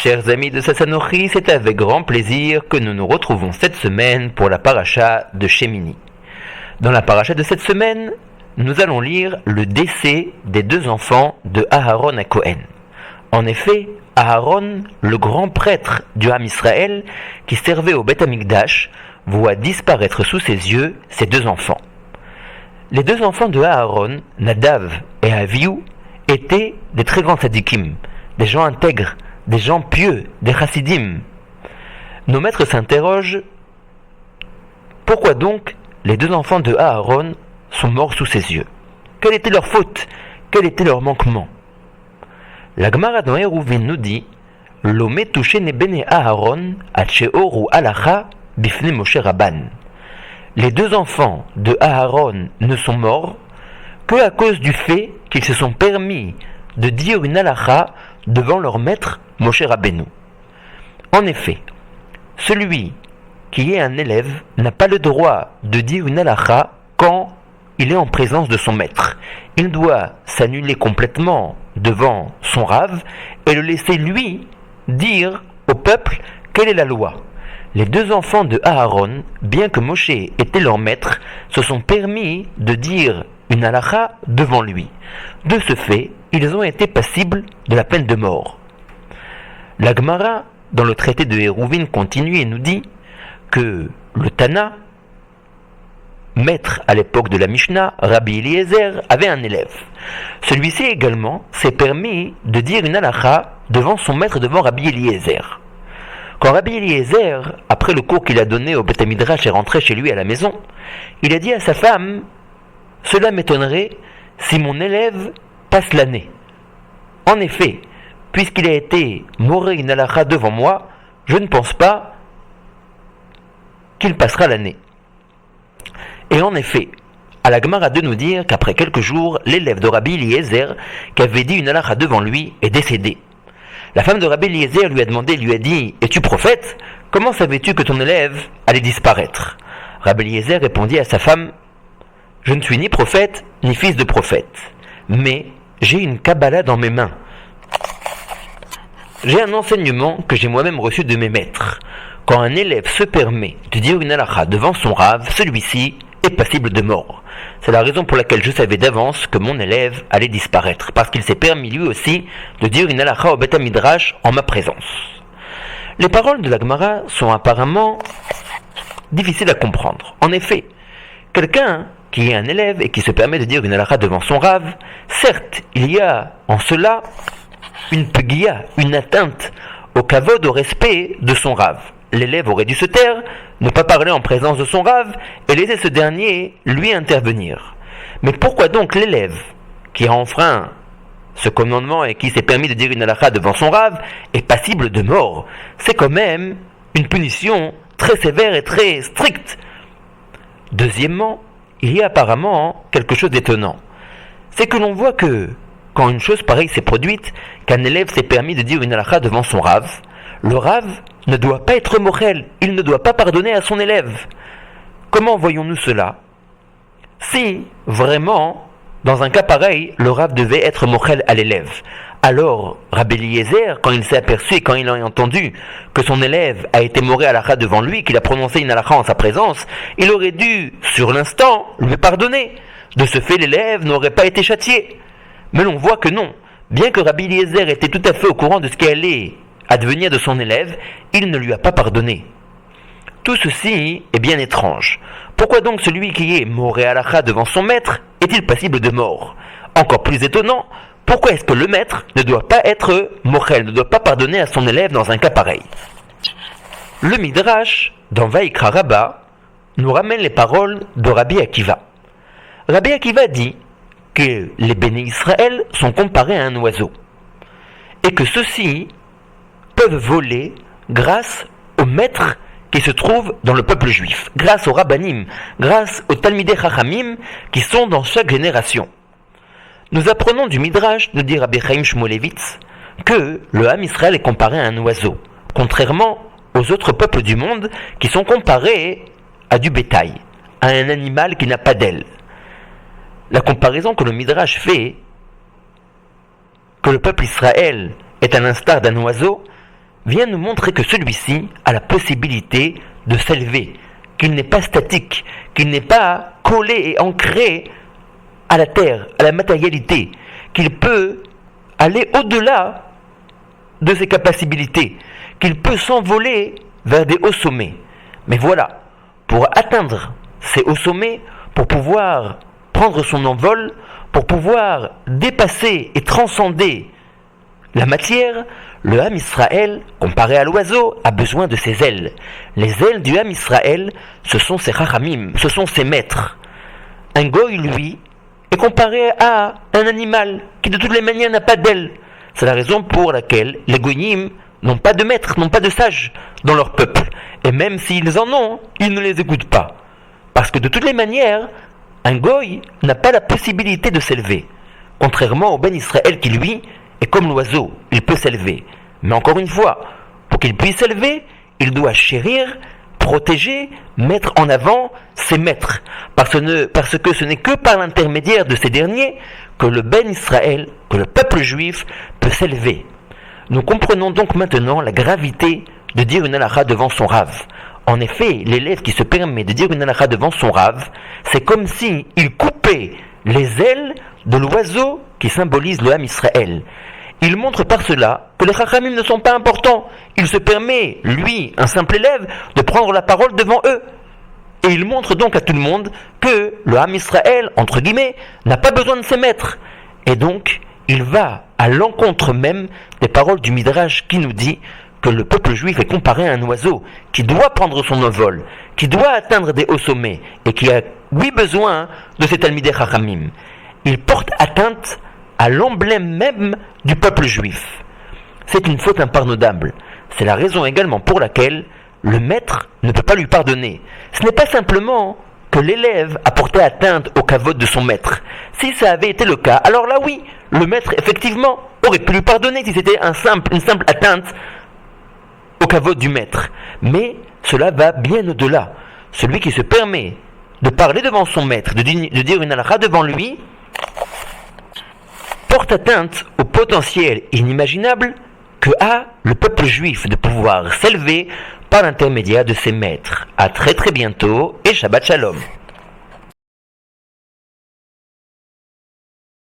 Chers amis de Sassanori, c'est avec grand plaisir que nous nous retrouvons cette semaine pour la paracha de Shemini. Dans la paracha de cette semaine, nous allons lire le décès des deux enfants de Aharon à Cohen. En effet, Aharon, le grand prêtre du Ham Israël qui servait au Beth Amikdash, voit disparaître sous ses yeux ses deux enfants. Les deux enfants de Aharon, Nadav et Avihu, étaient des très grands tzadikim, des gens intègres, des gens pieux, des chassidim. Nos maîtres s'interrogent, pourquoi donc les deux enfants de Aharon sont morts sous ses yeux? Quelle était leur faute? Quel était leur manquement? La Gemara dans Eruvin nous dit, Lomé touché ne bene Aharon ou alacha bifne Moshe Rabban. Les deux enfants de Aharon ne sont morts que à cause du fait qu'ils se sont permis de dire une halacha devant leur maître Moshe Rabbeinu. En effet, celui qui est un élève n'a pas le droit de dire une halacha quand il est en présence de son maître. Il doit s'annuler complètement devant son rave et le laisser lui dire au peuple quelle est la loi. Les deux enfants de Aharon, bien que Moshe était leur maître, se sont permis de dire une halacha devant lui. De ce fait, ils ont été passibles de la peine de mort. La Gemara, dans le traité de Eruvin, continue et nous dit que le Tana, maître à l'époque de la Mishnah, Rabbi Eliezer, avait un élève. Celui-ci également s'est permis de dire une halacha devant son maître, devant Rabbi Eliezer. Quand Rabbi Eliezer, après le cours qu'il a donné au Beth Midrash, est rentré chez lui à la maison, il a dit à sa femme, « Cela m'étonnerait si mon élève passe l'année. En effet, puisqu'il a été moré une halacha devant moi, je ne pense pas qu'il passera l'année. » Et en effet, à la Gemara de nous dire qu'après quelques jours, l'élève de Rabbi Eliezer, qui avait dit une halacha devant lui, est décédé. La femme de Rabbi Eliezer lui a demandé, lui a dit, « Es-tu prophète? Comment savais-tu que ton élève allait disparaître ?» Rabbi Eliezer répondit à sa femme, « Je ne suis ni prophète, ni fils de prophète, mais j'ai une Kabbalah dans mes mains. J'ai un enseignement que j'ai moi-même reçu de mes maîtres. Quand un élève se permet de dire une halacha devant son rave, celui-ci est passible de mort. C'est la raison pour laquelle je savais d'avance que mon élève allait disparaître, parce qu'il s'est permis lui aussi de dire une halacha au Beth Midrash en ma présence. » Les paroles de la Gemara sont apparemment difficiles à comprendre. En effet, quelqu'un qui est un élève et qui se permet de dire une halacha devant son rave, certes, il y a en cela une pegia, une atteinte au kavod, au respect de son rave. L'élève aurait dû se taire, ne pas parler en présence de son rave et laisser ce dernier lui intervenir. Mais pourquoi donc l'élève qui a enfreint ce commandement et qui s'est permis de dire une halacha devant son rave est passible de mort? C'est quand même une punition très sévère et très stricte. Deuxièmement, il y a apparemment quelque chose d'étonnant. C'est que l'on voit que quand une chose pareille s'est produite, qu'un élève s'est permis de dire une halacha devant son rave, le rave ne doit pas être mochel, il ne doit pas pardonner à son élève. Comment voyons-nous cela? Si, vraiment, dans un cas pareil, le rave devait être mochel à l'élève, alors Rabbi Eliezer, quand il s'est aperçu et quand il a entendu que son élève a été moré à l'halakha devant lui, qu'il a prononcé une halakha en sa présence, il aurait dû, sur l'instant, lui pardonner. De ce fait, l'élève n'aurait pas été châtié. Mais l'on voit que non. Bien que Rabbi Eliezer était tout à fait au courant de ce qui allait advenir de son élève, il ne lui a pas pardonné. Tout ceci est bien étrange. Pourquoi donc celui qui est moré à l'halakha devant son maître est-il passible de mort? Encore plus étonnant, pourquoi est-ce que le maître ne doit pas être mochel, ne doit pas pardonner à son élève dans un cas pareil? Le Midrash, dans Vaikra Rabba, nous ramène les paroles de Rabbi Akiva. Rabbi Akiva dit que les béné Israël sont comparés à un oiseau et que ceux-ci peuvent voler grâce au maître qui se trouve dans le peuple juif, grâce aux rabbanim, grâce aux talmidei chachamim qui sont dans chaque génération. Nous apprenons du Midrash, nous dit Rabbi Chaim Shmulevitz, que le Ham Israël est comparé à un oiseau, contrairement aux autres peuples du monde qui sont comparés à du bétail, à un animal qui n'a pas d'ailes. La comparaison que le Midrash fait, que le peuple Israël est à l'instar d'un oiseau, vient nous montrer que celui-ci a la possibilité de s'élever, qu'il n'est pas statique, qu'il n'est pas collé et ancré à la terre, à la matérialité, qu'il peut aller au-delà de ses capacités, qu'il peut s'envoler vers des hauts sommets. Mais voilà, pour atteindre ces hauts sommets, pour pouvoir prendre son envol, pour pouvoir dépasser et transcender la matière, le Ham Israël, comparé à l'oiseau, a besoin de ses ailes. Les ailes du Ham Israël, ce sont ses chachamim, ce sont ses maîtres. Un goy, lui, est comparé à un animal qui de toutes les manières n'a pas d'ailes. C'est la raison pour laquelle les goyim n'ont pas de maîtres, n'ont pas de sages dans leur peuple. Et même s'ils en ont, ils ne les écoutent pas. Parce que de toutes les manières, un goy n'a pas la possibilité de s'élever. Contrairement au Ben Israël qui, lui, est comme l'oiseau, il peut s'élever. Mais encore une fois, pour qu'il puisse s'élever, il doit chérir, protéger, mettre en avant ses maîtres. Parce que ce n'est que par l'intermédiaire de ces derniers que le Ben Israël, que le peuple juif peut s'élever. Nous comprenons donc maintenant la gravité de dire une halakha devant son rave. En effet, l'élève qui se permet de dire une halakha devant son rave, c'est comme s'il coupait les ailes de l'oiseau qui symbolise le Ham Israël. Il montre par cela que les chachamim ne sont pas importants. Il se permet, lui, un simple élève, de prendre la parole devant eux. Et il montre donc à tout le monde que le Ham Israël, entre guillemets, n'a pas besoin de ses maîtres. Et donc, il va à l'encontre même des paroles du Midrash qui nous dit que le peuple juif est comparé à un oiseau qui doit prendre son envol, qui doit atteindre des hauts sommets et qui a, oui, besoin de ces Talmidei Chachamim. Il porte atteinte à l'emblème même du peuple juif. C'est une faute impardonnable. C'est la raison également pour laquelle le maître ne peut pas lui pardonner. Ce n'est pas simplement que l'élève a porté atteinte au kavod de son maître. Si ça avait été le cas, alors là oui, le maître effectivement aurait pu lui pardonner si c'était une simple atteinte au kavod du maître. Mais cela va bien au-delà. Celui qui se permet de parler devant son maître, de dire une halakha devant lui, porte atteinte au potentiel inimaginable que a le peuple juif de pouvoir s'élever par l'intermédiaire de ses maîtres. À très très bientôt et Shabbat Shalom.